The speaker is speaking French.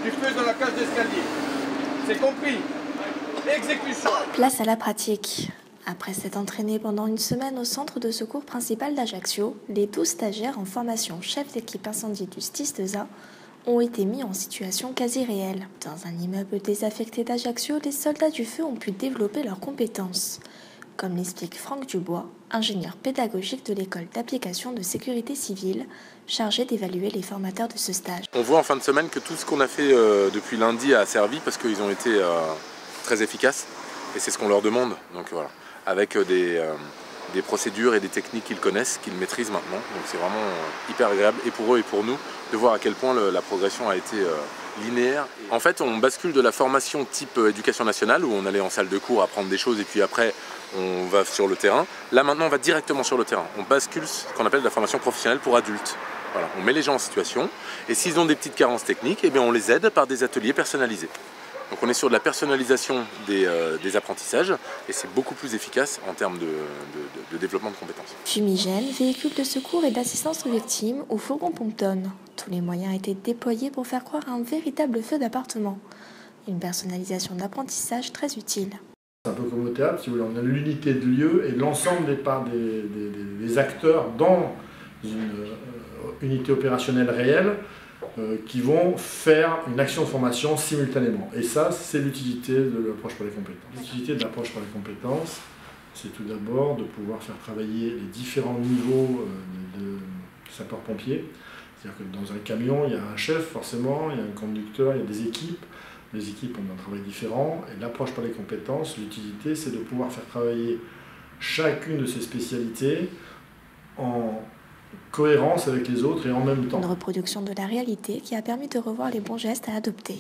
du feu dans la cage d'escalier. C'est compris. Exécution. Place à la pratique. Après s'être entraînés pendant une semaine au centre de secours principal d'Ajaccio, les 12 stagiaires en formation chef d'équipe incendie du STISTESA ont été mis en situation quasi réelle. Dans un immeuble désaffecté d'Ajaccio, les soldats du feu ont pu développer leurs compétences. Comme l'explique Franck Dubois, ingénieur pédagogique de l'école d'application de sécurité civile, chargé d'évaluer les formateurs de ce stage. On voit en fin de semaine que tout ce qu'on a fait depuis lundi a servi parce qu'ils ont été très efficaces et c'est ce qu'on leur demande. Donc voilà, avec des procédures et des techniques qu'ils connaissent, qu'ils maîtrisent maintenant. Donc c'est vraiment hyper agréable et pour eux et pour nous de voir à quel point la progression a été linéaire. En fait, on bascule de la formation type éducation nationale où on allait en salle de cours apprendre des choses et puis après on va sur le terrain. Là maintenant on va directement sur le terrain. On bascule ce qu'on appelle la formation professionnelle pour adultes. Voilà, on met les gens en situation et s'ils ont des petites carences techniques, eh bien on les aide par des ateliers personnalisés. Donc on est sur de la personnalisation des apprentissages et c'est beaucoup plus efficace en termes de développement de compétences. Fumigène, véhicule de secours et d'assistance aux victimes ou fourgon pompe-tonne. Tous les moyens étaient déployés pour faire croire à un véritable feu d'appartement. Une personnalisation d'apprentissage très utile. C'est un peu comme au théâtre, si vous voulez, on a l'unité de lieu et l'ensemble des acteurs dans une unité opérationnelle réelle qui vont faire une action de formation simultanément. Et ça, c'est l'utilité de l'approche par les compétences. L'utilité de l'approche par les compétences, c'est tout d'abord de pouvoir faire travailler les différents niveaux de sapeurs-pompiers. C'est-à-dire que dans un camion, il y a un chef forcément, il y a un conducteur, il y a des équipes. Les équipes ont un travail différent. Et l'approche par les compétences, l'utilité, c'est de pouvoir faire travailler chacune de ces spécialités en cohérence avec les autres et en même temps. Une reproduction de la réalité qui a permis de revoir les bons gestes à adopter.